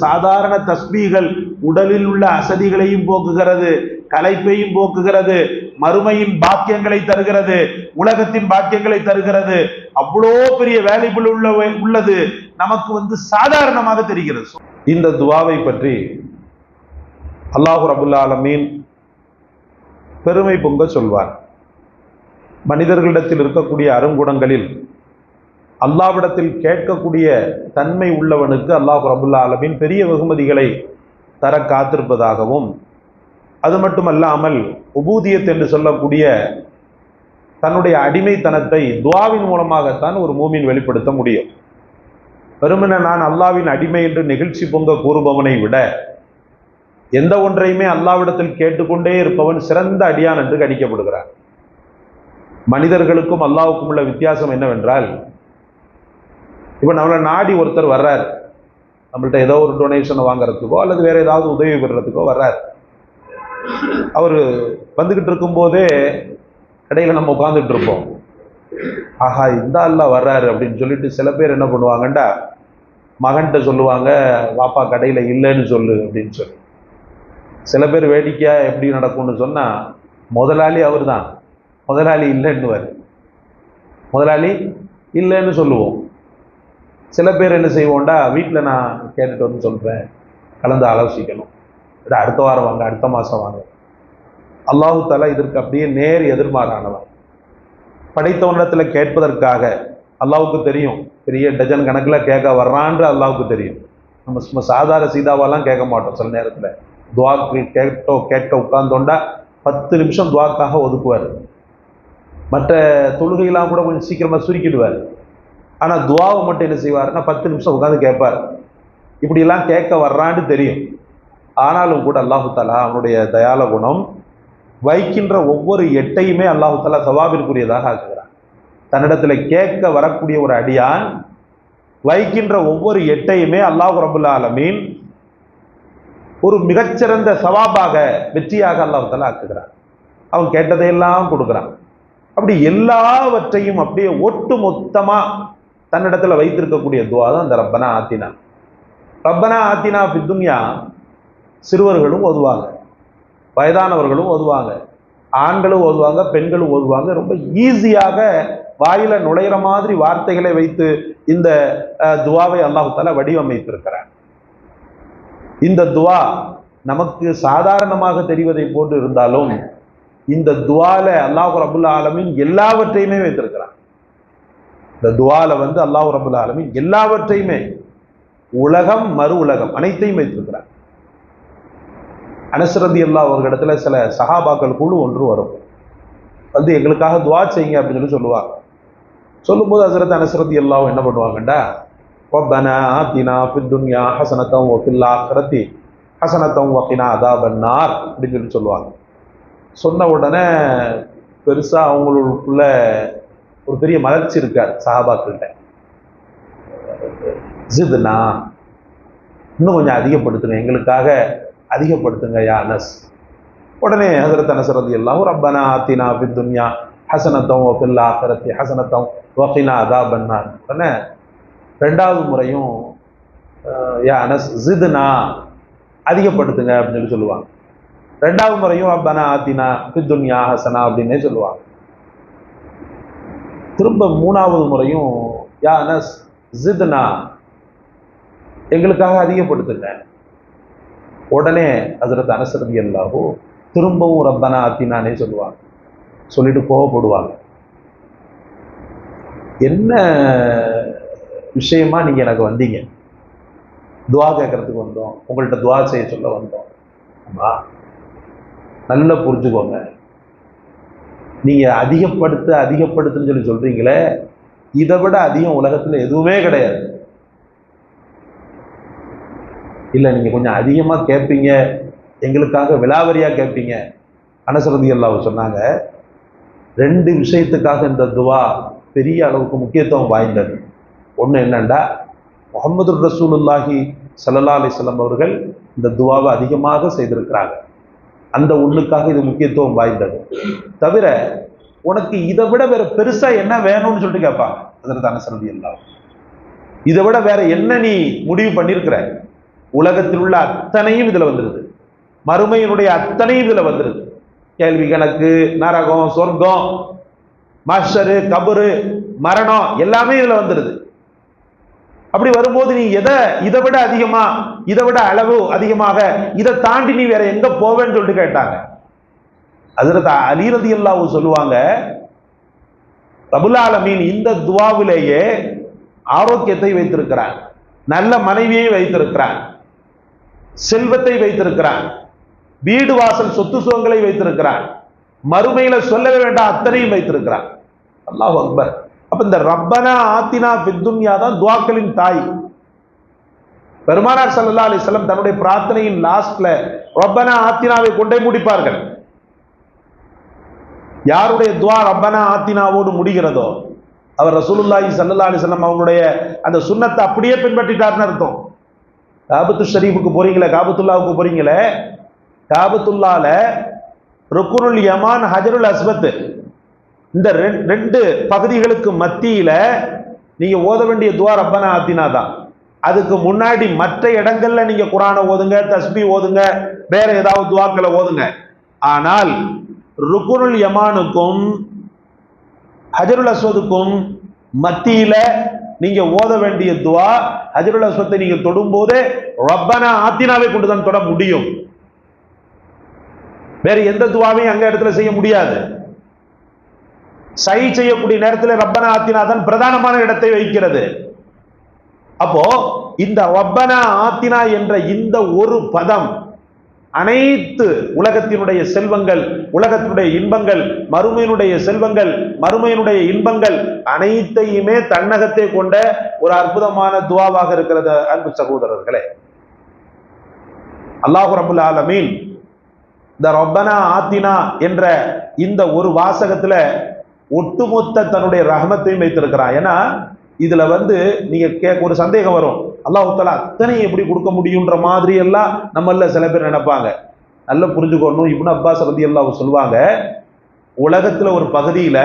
சாதாரண தஸ்பீகள் உடலில் உள்ள அசதிகளையும் போக்குகிறது, களைப்பையும் போக்குகிறது, மறுமையின் பாக்கியங்களை தருகிறது, உலகத்தின் பாக்கியங்களை தருகிறது. அவ்வளோ பெரிய வேல்யூபிள் உள்ளது நமக்கு சாதாரணமாக தெரிகிறது. இந்த துவாவை பற்றி அல்லாஹ் ரப்புல் ஆலமீன் பெருமை பொங்க சொல்வார். மனிதர்களிடத்தில் இருக்கக்கூடிய அருங்குணங்களில் அல்லாஹ்விடத்தில் கேட்கக்கூடிய தன்மை உள்ளவனுக்கு அல்லாஹ் ரப்புல் ஆலமீன் பெரிய வெகுமதிகளை தர காத்திருப்பதாகவும், அது மட்டுமல்லாமல் உபூதியத் என்று சொல்லக்கூடிய தன்னுடைய அடிமைத்தனத்தை துஆவின் மூலமாகத்தான் ஒரு மூமின் வெளிப்படுத்த முடியும். வெறுமனே நான் அல்லாஹ்வின் அடிமை என்று நெகிழ்ச்சி பொங்க கூறுபவனை விட எந்த ஒன்றையுமே அல்லாஹ்விடத்தில் கேட்டுக்கொண்டே இருப்பவன் சிறந்த அடியான் என்று கணிக்கப்படுகிறார். மனிதர்களுக்கும் அல்லாஹ்வுக்கும் உள்ள வித்தியாசம் என்னவென்றால், இப்போ நம்மளை நாடி ஒருத்தர் வர்றார், நம்மள்ட்ட ஏதோ ஒரு டொனேஷனை வாங்குறதுக்கோ அல்லது வேற ஏதாவது உதவி பெறுறதுக்கோ வர்றார். அவர் வந்துக்கிட்டு இருக்கும்போதே கடையில் நம்ம உட்காந்துட்டு இருப்போம். ஆஹா, இந்த அல்லா வர்றாரு அப்படின்னு சொல்லிட்டு சில பேர் என்ன பண்ணுவாங்கண்டா, மகன்கிட்ட சொல்லுவாங்க, வாப்பா கடையில் இல்லைன்னு சொல்லு அப்படின்னு சொல்லி. சில பேர் வேடிக்கையாக எப்படி நடக்கும்னு சொன்னால், முதலாளி அவர் தான், முதலாளி இல்லைன்னுவார், முதலாளி இல்லைன்னு சொல்லுவோம். சில பேர் என்ன செய்வோம்டா, வீட்டில் நான் கேட்டுட்டு வந்து சொல்கிறேன், கலந்து ஆலோசிக்கணும், அடுத்த வாரம் வாங்க, அடுத்த மாதம் வாங்க. அல்லாஹு தஆலா இதற்கு அப்படியே நேர் எதிர்மாறானவன். படைத்தவனிடத்தில் கேட்பதற்காக அல்லாஹ்வுக்கு தெரியும், பெரிய டஜன் கணக்கில் கேட்க வர்றான்னு அல்லாஹ்வுக்கு தெரியும். நம்ம சும்மா சாதாரண சீதாவெல்லாம் கேட்க மாட்டோம். சில நேரத்தில் துவாக்கு கேட்க உட்கார்ந்தோண்டா 10 நிமிஷம் துவாக்காக ஒதுக்குவார். மற்ற தொழுகையெல்லாம் கூட கொஞ்சம் சீக்கிரமாக சுருக்கிடுவார். ஆனால் துவாவை மட்டும் என்ன செய்வார்னா 10 நிமிஷம் உட்காந்து கேட்பார். இப்படியெல்லாம் கேட்க வர்றான்னு தெரியும். ஆனாலும் கூட அல்லாஹு தஆலா அவனுடைய தயால குணம், வைக்கின்ற ஒவ்வொரு எட்டையுமே அல்லாஹு தஆலா சவாபிற்குரியதாக ஆக்குகிறான். தன்னிடத்தில் கேட்க வரக்கூடிய ஒரு அடியான் வைக்கின்ற ஒவ்வொரு எட்டையுமே அல்லாஹ் ரப்புல் ஆலமீன் ஒரு மிகச்சிறந்த சவாபாக, வெற்றியாக அல்லாஹு தஆலா ஆக்குகிறான். அவன் கேட்டதையெல்லாம் கொடுக்குறான். அப்படி எல்லாவற்றையும் அப்படியே ஒட்டு மொத்தமா தன்னிடத்துல வைத்திருக்கக்கூடிய துவா தான் இந்த ரப்பனா ஆத்தினா. ரப்பனா ஆத்தினா ஃபித் துன்யா சிறுவர்களும் ஓதுவாங்க, வயதானவர்களும் ஓதுவாங்க, ஆண்களும் ஓதுவாங்க, பெண்களும் ஓதுவாங்க. ரொம்ப ஈஸியாக வாயில நுழையிற மாதிரி வார்த்தைகளை வைத்து இந்த துவாவை அல்லாஹ் தஆலா வடிவமைத்திருக்கிறார். இந்த துவா நமக்கு சாதாரணமாக தெரிவதை போன்று இருந்தாலும் இந்த துவால அல்லாஹ் ரப்புல் ஆலமீன் எல்லாவற்றையுமே வைத்திருக்கிறான். இந்த துவால அல்லாஹ் ரப்புல் ஆலமீன் எல்லாவற்றையுமே, உலகம் மறு உலகம் அனைத்தையும் வைத்திருக்கிறார். அனஸ் ரலியல்லாஹு அவர்களிடத்துல சில சஹாபாக்கள் குழு ஒன்று வரும், எங்களுக்காக துவா செய்யுங்க அப்படின்னு சொல்லி சொல்லுவாங்க. சொல்லும்போது ஹஸரத் அனஸ் ரலியல்லாஹு என்ன பண்ணுவாங்கண்டா, ரப்பனா ஆத்தினா ஃபித் துன்யா ஹஸனத்தன் வ ஃபில் ஆখিরাতি ஹஸனத்தன் வ கினா அஸாபன்னார் அப்படின்னு சொல்லி சொல்லுவாங்க. சொன்ன உடனே பெருசா அவங்களுக்குள்ள ஒரு பெரிய மலர்ச்சி இருக்கார் சஹாபாக்கள்கிட்ட. ஜித்னா, இன்னும் கொஞ்சம் அதிகப்படுத்துங்க, எங்களுக்காக அதிகப்படுத்துங்க யா அனஸ். உடனே ஹஸரத் அனஸ் ரலியல்லாஹு ரப்பனா ஆத்தினா ஃபித் துன்யா ஹஸனத்தன் வ ஃபில் ஆখিরাতি ஹஸனத்தன் வ கினா அஸாபன்னார். உடனே ரெண்டாவது முறையும் யா அனஸ் ஜித்னா, அதிகப்படுத்துங்க அப்படின்னு சொல்லி சொல்லுவாங்க. ரெண்டாவது முறையும் ரப்பனா ஆத்தினா ஃபித் துன்யா ஹஸனா அப்படின்னே சொல்லுவாங்க. திரும்ப மூணாவது முறையும் யா அனஸ் ஜித்னா, எங்களுக்காக அதிகப்படுத்துங்க. உடனே ஹஸரத் அனஸ் ரலியல்லாஹு திரும்பவும் ரப்பனா ஆத்தினானே சொல்லுவாங்க. சொல்லிட்டு கோவப்படுவாங்க, என்ன விஷயமா நீங்க எனக்கு வந்தீங்க? துவா கேட்கறதுக்கு வந்தோம், உங்கள்கிட்ட துவா செய்ய சொல்ல வந்தோம். நல்லா புரிஞ்சுக்கோங்க, நீங்க அதிகப்படுத்துன்னு சொல்லி சொல்றீங்களே, இதை விட அதிகம் உலகத்துல எதுவுமே கிடையாது. இல்ல, நீங்க கொஞ்சம் அதிகமா கேட்பீங்க, எங்களுக்காக விலாவரியா கேட்பீங்க. அனஸ் ரலியல்லாஹு சொன்னாங்க, 2 விஷயத்துக்காக இந்த துவா பெரிய அளவுக்கு முக்கியத்துவம் வாய்ந்தது. ஒன்று என்னண்டா, முஹம்மது ரசூலுல்லாஹி ஸல்லல்லாஹு அலைஹி வஸல்லம் அவர்கள் இந்த துவாவை அதிகமாக செய்திருக்கிறாங்க. அந்த ஒண்ணுக்காக இது முக்கியத்துவம் வாய்ந்தது. தவிர உனக்கு இதை விட வேற பெருசா என்ன வேணும்னு சொல்லிட்டு கேட்பாங்க ஹஸரத் அனஸ் ரலியல்லாஹு. இதை விட வேற என்ன நீ முடிவு பண்ணியிருக்கிற? உலகத்தில் உள்ள அத்தனையும் இதுல வந்துருது, மறுமையினுடைய அத்தனையும் இதுல வந்துருது. கேள்வி கணக்கு, நரகம், சொர்க்கம், மஹ்ஷரு, கபரு, மரணம் எல்லாமே இதுல வந்துருது. அப்படி வரும்போது நீ இதை விட அதிகமா, இதை விட அளவு அதிகமாக, இதை தாண்டி நீ வேற எங்க போவேன்னு சொல்லிட்டு கேட்டாங்க. ஹஜ்ரத் அலி ரலியல்லாஹு சொல்லுவாங்க, ரப்புல் ஆலமீன் இந்த துஆவிலேயே ஆரோக்கியத்தை வைத்திருக்கிறான், நல்ல மனைவியை வைத்திருக்கிறான், செல்வத்தை வைத்திருக்கிறான், வீடு வாசல் சொத்து சுகங்களை வைத்திருக்கிறான், மறுமையில சொல்லவே வேண்டாம் அத்தனையும் வைத்திருக்கிறான். அல்லாஹ் அக்பர். அப்ப இந்த ரப்பனா ஆத்தினா பித்துன்யா தான் துஆக்களின் தாய். பெருமானார் ஸல்லல்லாஹு அலைஹி வஸல்லம் தன்னுடைய பிரார்த்தனையின் லாஸ்ட்ல ரப்பனா ஆத்தினாவை கொண்டே முடிப்பார்கள். யாருடைய துஆ ரப்பனா ஆத்தினாவோடு முடிகிறதோ அவர் ரசூலுல்லாஹி ஸல்லல்லாஹு அலைஹி வஸல்லம் அவங்களுடைய அந்த சுன்னத்தை அப்படியே பின்பற்றிட்டார்னு அர்த்தம். காபத்து ஷரீஃபுக்கு போறீங்களே, காபத்துல்லாவுக்கு போறீங்களே, காபத்துல்லால ருக்குனுல் யமான், ஹஜருல் அஸ்வத், இந்த ரெண்டு பகுதிகளுக்கு மத்தியில நீங்க ஓத வேண்டிய துஆ ரப்பனா ஆத்தினா தான். அதுக்கு முன்னாடி மற்ற இடங்கள்ல நீங்க குர்ஆனை ஓதுங்க, தஸ்பீஹ் ஓதுங்க, வேற ஏதாவது துஆக்களை ஓதுங்க. ஆனால் ருக்குனுல் யமானுக்கும் ஹஜருல் அஸ்வதுக்கும் மத்தியில நீங்க ஓத வேண்டிய துஆ, ஹஜருல் அஸ்வத்தை நீங்க தொடும் போதே ரப்பனா ஆத்தினாவை கொண்டுதான் தொட முடியும். வேற எந்த துஆவையும் அங்க இடத்துல செய்ய முடியாது. சை செய்யக்கூடிய நேரத்தில் ரப்பனா ஆத்தினா தான் பிரதானமான இடத்தை வைக்கிறது. அப்போ இந்த ரப்பனா ஆத்தினா என்ற இந்த ஒரு பதம் அனைத்து உலகத்தினுடைய செல்வங்கள், உலகத்தினுடைய இன்பங்கள், மறுமையினுடைய செல்வங்கள், மறுமையினுடைய இன்பங்கள் அனைத்தையுமே தன்னகத்தை கொண்ட ஒரு அற்புதமான துஆவாக இருக்கிறது. அன்பு சகோதரர்களே, அல்லாஹ் ரப்புல் ஆலமீன் இந்த ரப்பனா ஆத்தினா என்ற இந்த ஒரு வாசகத்துல ஒட்டுமொத்த தன்னுடைய ரஹமத்தையும் வைத்திருக்கிறான். ஏன்னா இதுல நீங்க ஒரு சந்தேகம் வரும், அல்லாஹ் தஆலா அத்தனை எப்படி கொடுக்க முடியுன்ற மாதிரி எல்லாம் நம்மள சில பேர் நினைப்பாங்க. நல்லா புரிஞ்சுக்கணும். இப்னு அப்பாஸ் ரலியல்லாஹு சொல்லுவாங்க, உலகத்துல ஒரு பகுதியில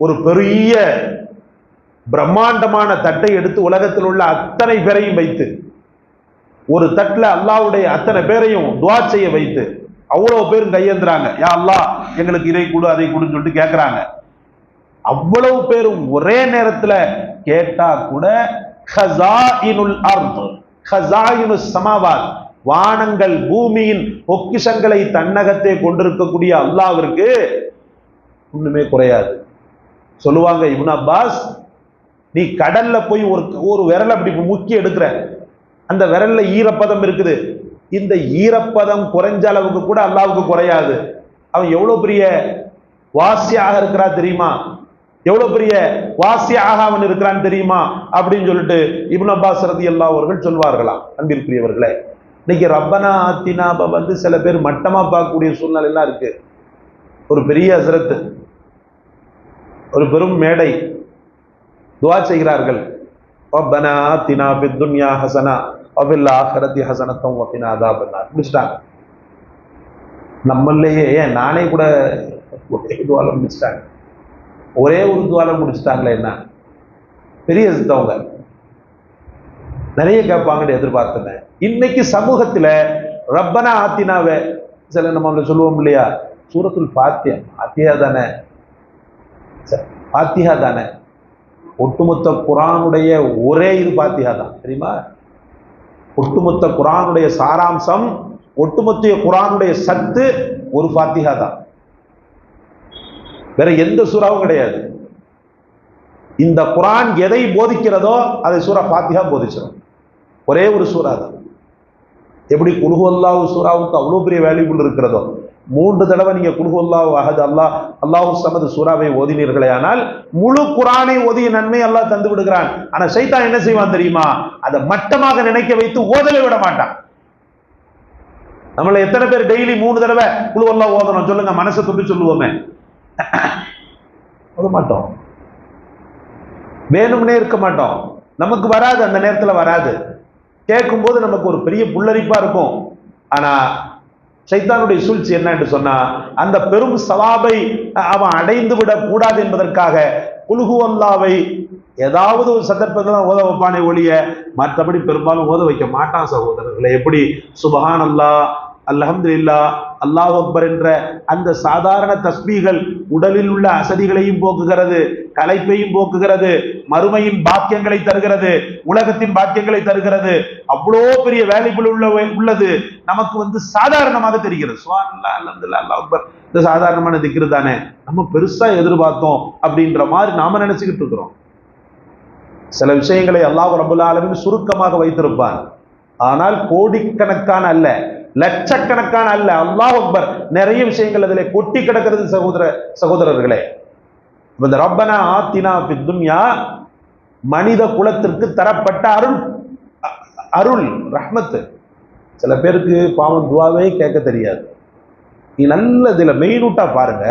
ஒரு பெரிய பிரம்மாண்டமான தட்டை எடுத்து உலகத்தில் உள்ள அத்தனை பேரையும் வைத்து, ஒரு தட்டுல அல்லாஹ்வுடைய அத்தனை பேரையும் துஆ செய்ய வைத்து, அவ்வளவு பேரும் கையேந்துறாங்க, யா அல்லாஹ் எங்களுக்கு இதை கொடு அதை கொடுன்னு சொல்லிட்டு கேட்கிறாங்க. அவ்வளவு பேரும் ஒரே நேரத்துல கேட்டா கூட ஹஸாயினுல் அர்த், ஹஸாயினுஸ் ஸமாவாத், வானங்கள் பூமியின் பொக்கிஷங்களை தன்னகத்தை கொண்டிருக்கக்கூடிய அல்லாஹ்விற்கு ஒண்ணுமே குறையாது. சொல்லுவாங்க இப்னு அப்பாஸ், நீ கடல்ல போய் ஒரு விரல் அப்படி முக்கி எடுக்கிற, அந்த விரல்ல ஈரப்பதம் இருக்குது, இந்த ஈரப்பதம் குறைஞ்ச அளவுக்கு கூட அல்லாஹ்வுக்கு குறையாது. அவன் எவ்வளவு பெரிய வாசியாக இருக்கிறா தெரியுமா, எவ்வளவு பெரிய வாசியாக அவன் இருக்கிறான் தெரியுமா அப்படின்னு சொல்லிட்டு இப்னு அப்பாஸ் ரலியல்லாஹு அவர்கள் சொல்வார்களாம். அன்பிற்குரியவர்களே, இன்னைக்கு ரப்பனா ஆத்தினாவை சில பேர் மட்டமா பார்க்கக்கூடிய சூழ்நிலை எல்லாம் இருக்கு. ஒரு பெரிய ஹஸ்ரத், ஒரு பெரும் மேடை துஆ செய்கிறார்கள், ரப்பனா ஆத்தினா ஃபித் துன்யா ஹஸனா வ ஃபில் ஆখিরাতি ஹஸனத்தம் வ கினா அஸாபன்னார் முடிச்சிட்டாங்க. நம்மளையே ஏன் நானே கூட ஒரே துஆல முடிச்சிட்டாங்க, ஒரே ஒரு துஆல முடிச்சிட்டாங்களே. என்ன பெரிய அவங்க நிறைய கேட்பாங்கன்னு எதிர்பார்த்தேன். இன்னைக்கு சமூகத்துல ரப்பனா ஆத்தினாவை சில நம்ம சொல்லுவோம் இல்லையா, சூரத்துல் ஃபாத்திஹா, ஃபாத்திஹா தானே, ஃபாத்திஹா தானே, ஒட்டுமொத்த குர்ஆனுடைய ஒரே இது ஃபாத்திஹா தான் தெரியுமா. ஒட்டுமொத்த குர்ஆனுடைய சாராம்சம், ஒட்டுமொத்த குர்ஆனுடைய சத்து ஒரு ஃபாத்திஹா தான், வேற எந்த சூறாவும் கிடையாது. இந்த குர்ஆன் எதை போதிக்கிறதோ அதை சூரா ஃபாத்திஹா போதிச்சிடும். ஒரே ஒரு சூறா தான். எப்படி குல் ஹுவல்லாஹு சூராவுக்கு அவ்வளவு பெரிய வேல்யூபிள் இருக்கிறதோ, 3 தடவை நீங்க குல் ஹுவல்லாஹு அஹத் அல்லாஹு ஸமத் சூராவை ஓதினீர்களே ஆனால் முழு குர்ஆனை ஓதிய நன்மை அல்லாஹ் தந்து விடுகிறான். ஆனா ஷைத்தான் என்ன செய்வான் தெரியுமா, அதை மட்டமாக நினைக்க வைத்து ஓதவே விட மாட்டான். நம்மள எத்தனை பேர் டெய்லி 3 தடவை குல் ஹுவல்லாஹு ஓதணும் சொல்லுங்க, மனசை தொட்டு சொல்லுவோமே, ஓத மாட்டோம், வேணும்னே இருக்க மாட்டோம், நமக்கு வராது, அந்த நேரத்துல வராது, கேட்கும் போது நமக்கு ஒரு பெரிய புல்லரிப்பா இருக்கும். ஆனா ஷைத்தானுடைய சூழ்ச்சி என்ன என்று சொன்னா, அந்த பெரும் சவாபை அவன் அடைந்து விடக் கூடாது என்பதற்காக குல் ஹுவல்லாஹை ஏதாவது ஒரு சந்தர்ப்பத்தில் தான் ஓத வைப்பானே ஒழிய மற்றபடி பெரும்பாலும் ஓத வைக்க மாட்டான் சகோதரர்களை. எப்படி சுபஹானல்லாஹ், அல்ஹம்துலில்லாஹ், அல்லாஹ் அக்பர் என்ற அந்த சாதாரண தஸ்பீகள் உடலில் உள்ள அசதிகளையும் போக்குகிறது, களைப்பையும் போக்குகிறது, மறுமையின் பாக்கியங்களை தருகிறது, உலகத்தின் பாக்கியங்களை தருகிறது. அவ்வளோ பெரிய வேல்யூபிள் உள்ளது நமக்கு சாதாரணமாக தெரிகிறது. சுப்ஹானல்லாஹ், அல்ஹம்துலில்லாஹ், அல்லாஹ் அக்பர் இந்த சாதாரணமான திக்ரு தானே, நம்ம பெருசா எதிர்பார்த்தோம் அப்படின்ற மாதிரி நாம நினைச்சுக்கிட்டு இருக்கிறோம். சில விஷயங்களை அல்லாஹ் ரப்பல் ஆலமீன் சுருக்கமாக வைத்திருப்பான். ஆனால் கோடிக்கணக்கான அல்ல, லட்சக்கணக்கான அல்ல, அல்லாஹ் அக்பர் நிறைய விஷயங்கள் அதிலே கொட்டி கிடக்கிறது சகோதரர்களே. இந்த ரப்பனா ஆத்தினா ஃபித் துன்யா மனித குலத்திற்கு தரப்பட்ட அருள் ரஹ்மத்து. சில பேருக்கு பாவம் துவாவே கேட்க தெரியாது. நீ நல்ல இதுல மெயினூட்டா பாருங்க,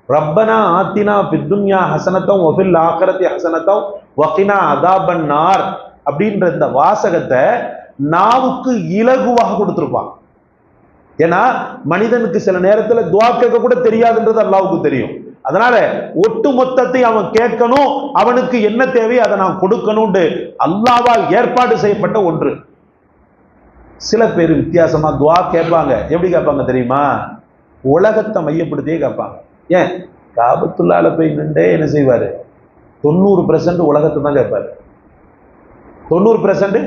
ரப்பனா ஆத்தினா ஃபித் துன்யா ஹஸனத்தம் வ ஃபில் ஆখিরাতি ஹஸனத்தம் வகினா அதாபன் நார் அப்படின்ற இந்த வாசகத்தை நாவுக்கு இலகுவாக கொடுத்திருப்பான். ஏன்னா மனிதனுக்கு சில நேரத்துல துவா கேட்க கூட தெரியாதுன்றது அல்லாஹ்வுக்கு தெரியும். அதனால ஒட்டு மொத்தத்தை அவன் கேட்கணும், அவனுக்கு என்ன தேவை அதை நான் கொடுக்கணும்னு அல்லாஹ்வால் ஏற்பாடு செய்யப்பட்ட ஒன்று. சில பேர் வித்தியாசமா துவா கேட்பாங்க. எப்படி கேட்பாங்க தெரியுமா? உலகத்தை மையப்படுத்தியே கேட்பாங்க. ஏன்? காபத்துல்லால போய் நின்றே என்ன செய்வாரு? 90% உலகத்தை தான் கேட்பாரு. 90%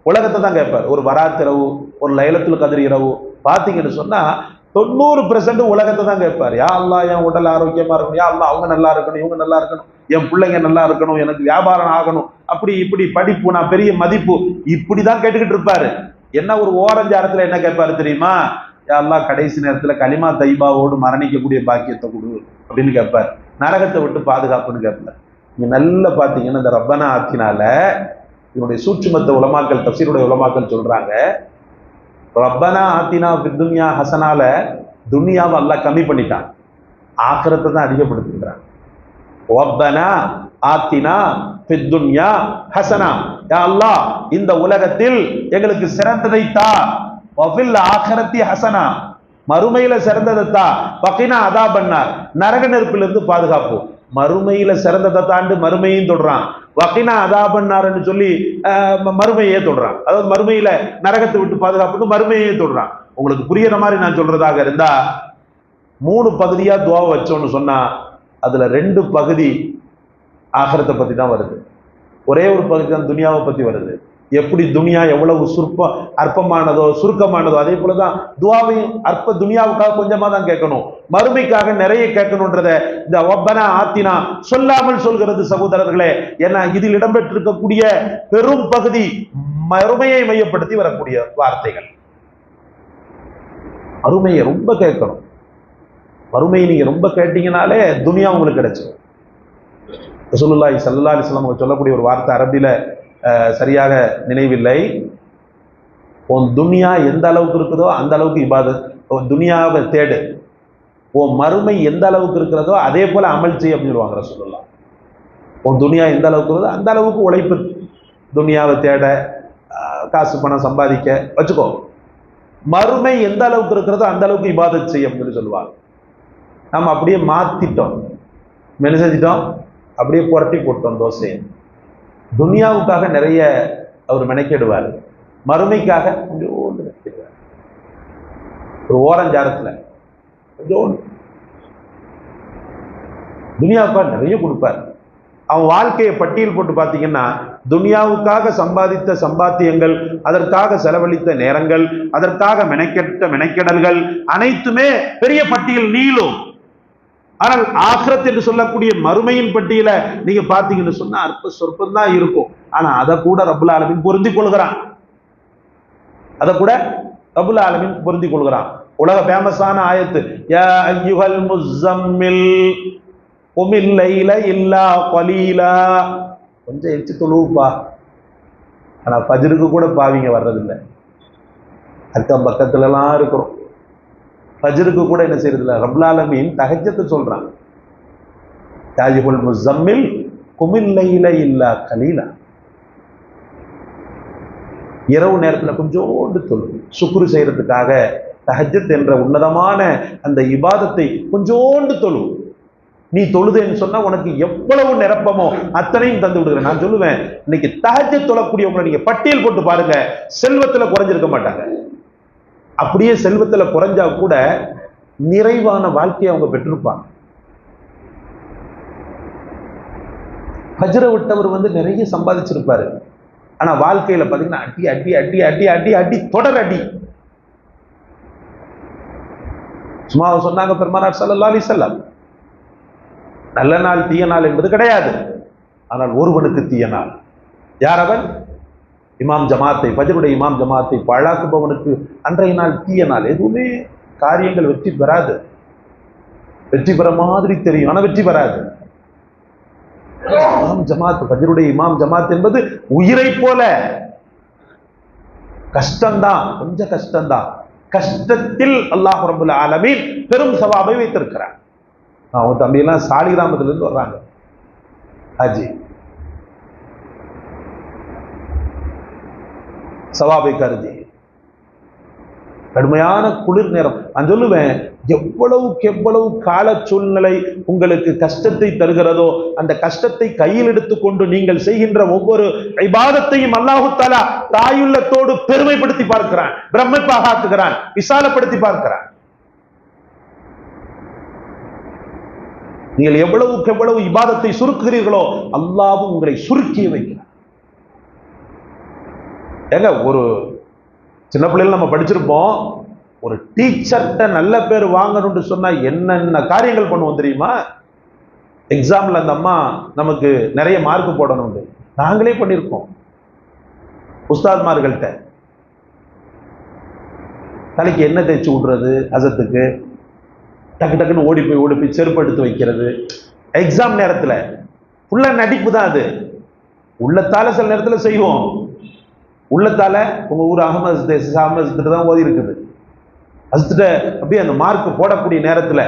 உலகத்தை தான் கேட்பார். ஒரு வராத் இரவு, ஒரு லைலத்துல் கத்ர் இரவு பார்த்தீங்கன்னு சொன்னா 90% உலகத்தை தான் கேட்பார். யா அல்லாஹ் என் உடல் ஆரோக்கியமா இருக்கணும், யா அல்லாஹ் அவங்க நல்லா இருக்கணும், இவங்க நல்லா இருக்கணும், என் பிள்ளைங்க நல்லா இருக்கணும், எனக்கு வியாபாரம் ஆகணும், அப்படி இப்படி படிப்பு, நான் பெரிய மதிப்பு, இப்படிதான் கேட்டுக்கிட்டு இருப்பாரு. என்ன ஒரு ஓரஞ்சாரத்துல என்ன கேட்பாரு தெரியுமா? யா அல்லாஹ் கடைசி நேரத்துல கலிமா தைபாவோடு மரணிக்கக்கூடிய பாக்கியத்தை கொடு அப்படின்னு கேட்பார். நரகத்தை விட்டு பாதுகாப்புன்னு கேட்பார். நீங்க நல்லா பாத்தீங்கன்னா இந்த ரப்பனா ஆத்தினால இதனுடைய சூட்சுமத்தை உலமாக்கள், தஃசீருடைய உலமாக்கள் சொல்றாங்க, ரப்பனா ஆத்தினா ஃபித் துன்யா ஹஸனால துன்யாவை அல்லாஹ் கம்மி பண்ணிட்டான், ஆখিরাத்தை தான் அதிகப்படுத்துகிறான். ரப்பனா ஆத்தினா ஃபித் துன்யா ஹஸனா, யா அல்லாஹ் இந்த உலகத்தில் எங்களுக்கு சிறந்ததை தா, வ ஃபில் ஆখিরাতি ஹஸனா மறுமையில சிறந்ததை தா, வகினா அதாபன் நார் நரக நெருப்பிலிருந்து பாதுகாப்பு. மறுமையில சிறந்ததை தாண்டு மறுமையும் தொடுறான், வகினா அதாபன்னார்னு சொல்லி மறுமையே தொடுறான். அதாவது மறுமையில நரகத்தை விட்டு பாதுகாப்புன்னு மறுமையே தொடுறான். உங்களுக்கு புரியுற மாதிரி நான் சொல்றதாக இருந்தா, 3 பகுதியா துவா வச்சோன்னு சொன்னா அதுல 2 பகுதி ஆখিরাத்தை பத்தி தான் வருது, ஒரே ஒரு பகுதி தான் துனியாவை பத்தி வருது. எப்படி துனியா எவ்வளவு அற்பமானதோ சுருக்கமானதோ அதே போலதான் துவாவையும் அற்ப துனியாவுக்காக கொஞ்சமா தான் கேட்கணும், மறுமைக்காக நிறைய கேட்கணும்ன்றத இந்த ரப்பனா ஆத்தினா சொல்லாமல் சொல்கிறது சகோதரர்களே. ஏன்னா இதில் இடம்பெற்றிருக்கக்கூடிய பெரும் பகுதி மறுமையை மையப்படுத்தி வரக்கூடிய வார்த்தைகள். மறுமையை ரொம்ப கேட்கணும். மறுமையை நீங்க ரொம்ப கேட்டீங்கனாலே துனியா உங்களுக்கு கிடைச்சிடும். ரசூலுல்லாஹி ஸல்லல்லாஹு அலைஹி வஸல்லம் சொல்லக்கூடிய ஒரு வார்த்தை அரபில சரியாக நினைவில்லை. உன் துனியா எந்த அளவுக்கு இருக்குதோ அந்த அளவுக்கு இபாதத், துனியாவை தேடு. உன் மறுமை எந்த அளவுக்கு இருக்கிறதோ அதே போல அமல் செய்ய அப்படின்னு சொல்லுவாங்க ரசூலுல்லாஹ். உன் துனியா எந்த அளவுக்கு இருக்குதோ அந்த அளவுக்கு உழைப்பு, துனியாவை தேட, காசு பணம் சம்பாதிக்க வச்சுக்கோ. மறுமை எந்த அளவுக்கு இருக்கிறதோ அந்த அளவுக்கு இபாதத் செய்ய அப்படின்னு சொல்லுவாங்க. நம்ம அப்படியே மாத்திட்டோம், என்ன செஞ்சிட்டோம்? அப்படியே புரட்டி போட்டோம் தோசையை. துனியாவுக்காக நிறைய அவர் மெனக்கெடுவார், மறுமைக்காக கொஞ்சோண்டு மெனக்கெடுவார். ஒரு ஓரஞ்சாரத்துல கொஞ்சோண்டு துனியாவுக்காக நிறைய கொடுப்பார். அவன் வாழ்க்கையை பட்டியல் போட்டு பார்த்தீங்கன்னா துனியாவுக்காக சம்பாதித்த சம்பாத்தியங்கள், அதற்காக செலவழித்த நேரங்கள், அதற்காக மெனக்கெடல்கள் அனைத்துமே பெரிய பட்டியல் நீளும். ஆனால் ஆখিরাத் என்று சொல்லக்கூடிய மறுமையின் பட்டியல நீங்க பாத்தீங்கன்னு சொன்னா அற்ப சொற்பம் தான் இருக்கும். ஆனா அதை கூட ரப்புல் ஆலமீன் பொருந்தி கொள்கிறான், அதை கூட ரப்புல் ஆலமீன் பொருந்தி கொள்கிறான். உலக ஃபேமஸான ஆயத்து, யா அய்யுஹல் முஸம்மில் குமில் லைல இல்லா கலீலா, கொஞ்சம் எரிச்சு தொழுவுப்பா. ஆனா ஃபஜ்ருக்கு கூட பாவிங்க வர்றதில்லை, அக்கம் பக்கத்துல எல்லாம் இருக்கிறோம், ஃபஜ்ருக்கு கூட என்ன செய்யறதில்ல. ரப்புல் ஆலமீன் தஹஜ்ஜத்தை சொல்றான், யா அய்யுஹல் முஸம்மில் குமில் லைல இல்லா கலீலா, இரவு நேரத்துல கொஞ்சோண்டு தொழு, சுக்ரு செய்யறதுக்காக தஹஜ்ஜத் என்ற உன்னதமான அந்த இபாதத்தை கொஞ்சோண்டு தொழு, நீ தொழுதேன்னு சொன்னா உனக்கு எவ்வளவு நிரப்பமோ அத்தனையும் தந்து விடுகிறேன். நான் சொல்லுவேன், இன்னைக்கு தஹஜ்ஜத் தொழக்கூடியவங்களை நீங்க பட்டியல் போட்டு பாருங்க, செல்வத்துல குறைஞ்சிருக்க மாட்டாங்க. அப்படியே செல்வத்துல குறைஞ்சா கூட நிறைவான வாழ்க்கையை அவங்க பெற்றிருப்பாங்க. ஹஜ்ர விட்டவர் நிறைய சம்பாதிச்சிருப்பாரு, ஆனா வாழ்க்கையில பாத்தீங்கன்னா அடி அடி அடி அடி அடி அடி தொடர் அடி. சும்மா சொன்னாங்க பெருமானார் ஸல்லல்லாஹு அலைஹி வஸல்லம், நல்ல நாள் தீய நாள் என்பது கிடையாது, ஆனால் ஒருவனுக்கு தீய நாள். யார் அவன்? இமாம் ஜமாத்தை, ஃபஜ்ருடைய இமாம் ஜமாத்தை பாழாக்குபவனுக்கு அன்றைய நாள் தீய நாள். எதுவுமே காரியங்கள் வெற்றி பெறாது. வெற்றி பெற மாதிரி தெரியும், ஆனா வெற்றி பெறாது. இமாம் ஜமாத், ஃபஜ்ருடைய இமாம் ஜமாத் என்பது உயிரை போல. கஷ்டம்தான், கொஞ்சம் கஷ்டம்தான். கஷ்டத்தில் அல்லாஹ் ரப்பல் ஆலமீன் பெரும் சவாபை வைத்திருக்கிறார். அவங்க தம்பியெல்லாம் சாலிகிராமத்துல இருந்து வர்றாங்க ஹாஜி, சவாபை கருதி. கடுமையான குளிர் நேரம். நான் சொல்லுவேன், எவ்வளவுக்கு எவ்வளவு கால சூழ்நிலை உங்களுக்கு கஷ்டத்தை தருகிறதோ அந்த கஷ்டத்தை கையில் எடுத்துக்கொண்டு நீங்கள் செய்கின்ற ஒவ்வொரு இபாதத்தையும் அல்லாஹு தஆலா தாயுள்ளத்தோடு பெருமைப்படுத்தி பார்க்கிறான், பிரமிப்பாக ஆக்குகிறான், விசாலப்படுத்தி பார்க்கிறான். நீங்கள் எவ்வளவுக்கு எவ்வளவு இபாதத்தை சுருக்குகிறீர்களோ அல்லாஹ்வும் உங்களை சுருக்கி வைக்கிறார். ஏங்க, ஒரு சின்ன பிள்ளைகள் நம்ம படிச்சிருப்போம், ஒரு டீச்சர்கிட்ட நல்ல பேர் வாங்கணும்னு சொன்னா என்னென்ன காரியங்கள் பண்ணுவோம் தெரியுமா? எக்ஸாம்ல அந்த அம்மா நமக்கு நிறைய மார்க் போடணும், நாங்களே பண்ணியிருக்கோம். உஸ்தாத்மார்கள்ட்ட தலைக்கு என்ன தேய்ச்சி விடுறது, அசத்துக்கு டக்கு டக்குன்னு ஓடி போய் செருப்பு எடுத்து வைக்கிறது. எக்ஸாம் நேரத்தில் உள்ள நடிப்பு தான் அது. உள்ளத்தால சில நேரத்தில் செய்வோம், உள்ளத்தால. உங்க ஊர் அகமது தான் ஓதி இருக்குது, அசுத்திட்ட அப்படியே அந்த மார்க் போடக்கூடிய நேரத்தில்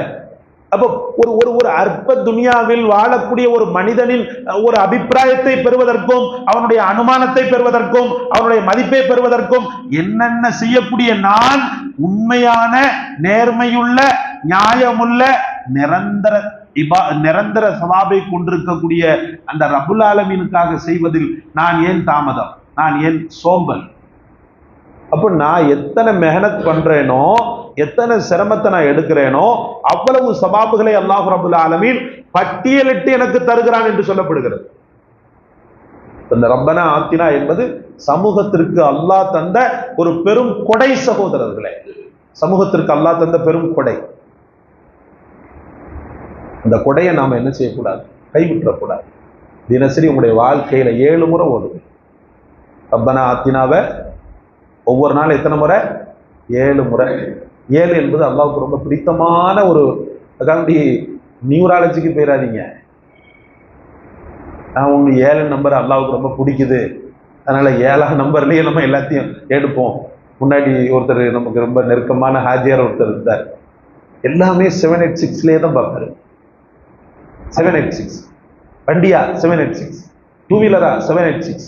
அப்போ ஒரு ஒரு ஒரு அற்ப துனியாவில் வாழக்கூடிய ஒரு மனிதனின் ஒரு அபிப்பிராயத்தை பெறுவதற்கும் அவனுடைய அனுமானத்தை பெறுவதற்கும் அவனுடைய மதிப்பை பெறுவதற்கும் என்னென்ன செய்யக்கூடிய நான் உண்மையான நேர்மையுள்ள நியாயமுள்ள நிரந்தர சவாபை கொண்டிருக்கக்கூடிய அந்த ரப்புல் ஆலமீனுக்காக செய்வதில் நான் ஏன் தாமதம், நான் ஏன் சோம்பல்? அப்போ நான் எத்தனை மெஹனத் பண்றேனோ, எத்தனை சிரமத்தை நான் எடுக்கிறேனோ அவ்வளவு சவாபுகளை அல்லாஹ் ரப்புல் ஆலமீன் பட்டியலிட்டு எனக்கு தருகிறான் என்று சொல்லப்படுகிறது. இந்த ரப்பனா ஆத்தினா என்பது சமூகத்திற்கு அல்லாஹ் தந்த ஒரு பெரும் கொடை சகோதரர்களே. சமூகத்திற்கு அல்லாஹ் தந்த பெரும் கொடை. அந்த கொடையை நாம என்ன செய்யக்கூடாது, கைவிட்டக்கூடாது. தினசரி உங்களுடைய வாழ்க்கையில 7 முறை ஓதும் ரப்பனா ஆத்தினாவை. ஒவ்வொரு நாள் எத்தனை முறை? 7 முறை. 7 என்பது அல்லாஹ்வுக்கு ரொம்ப பிடித்தமான ஒரு, அதாவது நியூராலஜிக்கு போயிடாதீங்க. நான் உங்க 7 நம்பர் அல்லாஹ்வுக்கு ரொம்ப பிடிக்குது, அதனால 7ஆம் நம்பர்லயே நம்ம எல்லாத்தையும் எடுப்போம். முன்னாடி ஒருத்தர் நமக்கு ரொம்ப நெருக்கமான ஹாஜியார் ஒருத்தர் இருந்தார், எல்லாமே 786லயே தான் பார்ப்பாரு. 786 வண்டியா 786, டூ வீலரா 786,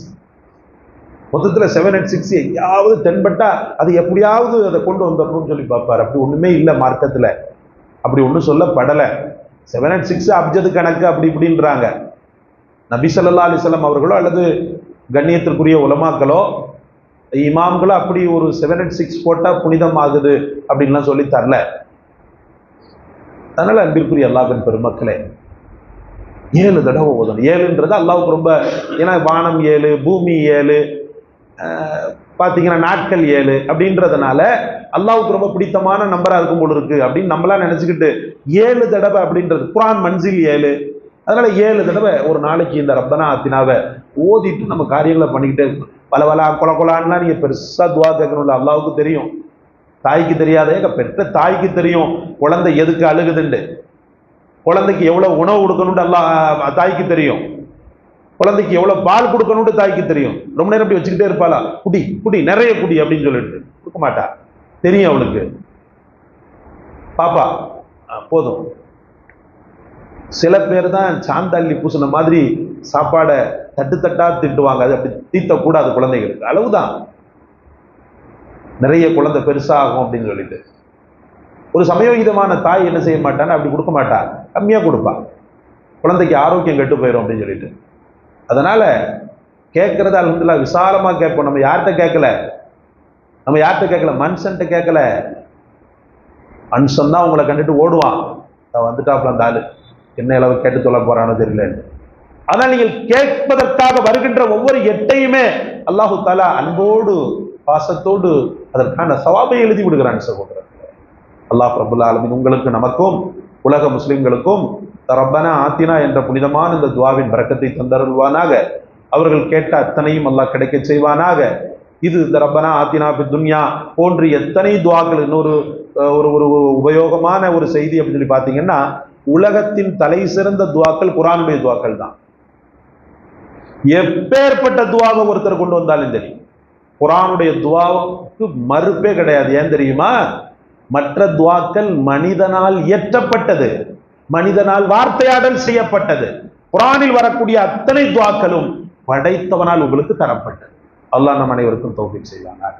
மொத்தத்துல 786 எங்கேயாவது தென்பட்டா அது எப்படியாவது அதை கொண்டு வந்துடணும்னு சொல்லி பார்ப்பாரு. அப்படி ஒண்ணுமே இல்லை மார்க்கத்துல, அப்படி ஒன்றும் சொல்லப்படலை. 786 அப்ஜது கணக்கு அப்படி இப்படின்றாங்க. நபி ஸல்லல்லாஹு அலைஹி வஸல்லம் அவர்களோ அல்லது கண்ணியத்திற்குரிய உலமாக்களோ இமாம்களோ அப்படி ஒரு 786 போட்டா புனிதம் ஆகுது அப்படின்லாம் சொல்லி தரல. அதனால அன்பிற்குரிய அல்லாஹ்வின் பெருமக்களே, 7 தடவை ஓதணும். 7ன்றது அல்லாஹ்வுக்கு ரொம்ப, ஏன்னா வானம் 7, பூமி 7, பார்த்தீங்கன்னா நாட்கள் 7 அப்படின்றதுனால அல்லாஹ்வுக்கு ரொம்ப பிடித்தமான நம்பரா இருக்கும் போல இருக்கு அப்படின்னு நம்மளா நினைச்சுக்கிட்டு 7 தடவை அப்படின்றது. குர்ஆன் மன்சில் 7, அதனால 7 தடவை ஒரு நாளைக்கு இந்த ரப்பனா ஆத்தினாவை ஓதிட்டு நம்ம காரியங்களை பண்ணிக்கிட்டே இருக்கணும். பல கொலான்லாம் நீங்க பெருசா துவா கேட்கணும்ல, அல்லாஹ்வுக்கு தெரியும், தாய்க்கு தெரியாத, பெற்ற தாய்க்கு தெரியும் குழந்தை எதுக்கு அழுகுதுண்டு, குழந்தைக்கு எவ்வளவு உணவு கொடுக்கணும்னு அல்லாஹ் தாய்க்கு தெரியும், குழந்தைக்கு எவ்வளவு பால் கொடுக்கணும்னு தாய்க்கு தெரியும். ரொம்ப நேரம் அப்படி வச்சுக்கிட்டே இருப்பாளா, குடி குடி நிறைய குடி அப்படின்னு சொல்லிட்டு கொடுக்க மாட்டா, தெரியும் அவளுக்கு. பாப்பா போதும். சில பேர் தான் சாந்தாள்ளி பூசின மாதிரி சாப்பாடை தட்டு தட்டா திட்டுவாங்க, அது அப்படி தீட்டக்கூடாது குழந்தைகளுக்கு. அளவுதான், நிறைய குழந்தை பெருசாகும் அப்படின்னு சொல்லிட்டு. ஒரு சமயோகிதமான தாய் என்ன செய்ய மாட்டான்னு அப்படி கொடுக்க மாட்டா, கம்மியா கொடுப்பா. குழந்தைக்கு ஆரோக்கியம் கெட்டு போயிடும் அப்படின்னு சொல்லிட்டு. அதனால கேட்கறது அல்ஹம்துலில்லாஹ் விசாலமா கேட்போம். நம்ம யார்கிட்ட கேட்கல, மனுஷன்ட்ட கேட்கல. மனுஷன் தான் உங்களை கண்டுட்டு ஓடுவான், வந்துட்டாப்ல அந்த ஆளு, என்ன அளவு கேட்டு சொல்ல போறானோ தெரியல. ஆனால் நீங்கள் கேட்பதற்காக வருகின்ற ஒவ்வொரு எட்டையுமே அல்லாஹு தாலா அன்போடு பாசத்தோடு அதற்கான சவாபை எழுதி விடுகிறான் சகோதரர். அல்லாஹ் ரப்பல் ஆலமீன் உங்களுக்கு நமக்கும் உலக முஸ்லிம்களுக்கும் ரப்பனா ஆத்தினா என்ற புனிதமான இந்த துவாவின் பரக்கத்தை தந்தருள்வானாக. அவர்கள் கேட்ட அத்தனையும் அல்லாஹ் கிடைக்க செய்வானாக. இது இந்த ரப்பனா ஆத்தினா ஃபித் துன்யா போன்று எத்தனை துவாக்கள், இன்னொரு ஒரு ஒரு உபயோகமான ஒரு செய்தி அப்படின்னு சொல்லி பார்த்தீங்கன்னா, உலகத்தின் தலை சிறந்த துவாக்கள் குர்ஆனுடைய துவாக்கள் தான். எப்பேற்பட்ட துவாவை ஒருத்தர் கொண்டு வந்தாலும் தெரியும், குர்ஆனுடைய துவாவுக்கு மறுப்பே கிடையாது. ஏன் தெரியுமா? மற்ற துவாக்கள் மனிதனால் இயற்றப்பட்டது, மனிதனால் வார்த்தையாடல் செய்யப்பட்டது. குர்ஆனில் வரக்கூடிய அத்தனை துவாக்களும் படைத்தவனால் உங்களுக்கு தரப்பட்டது. அல்லாஹ் நம் அனைவருக்கும் தௌஃபீக் செய்வானாக.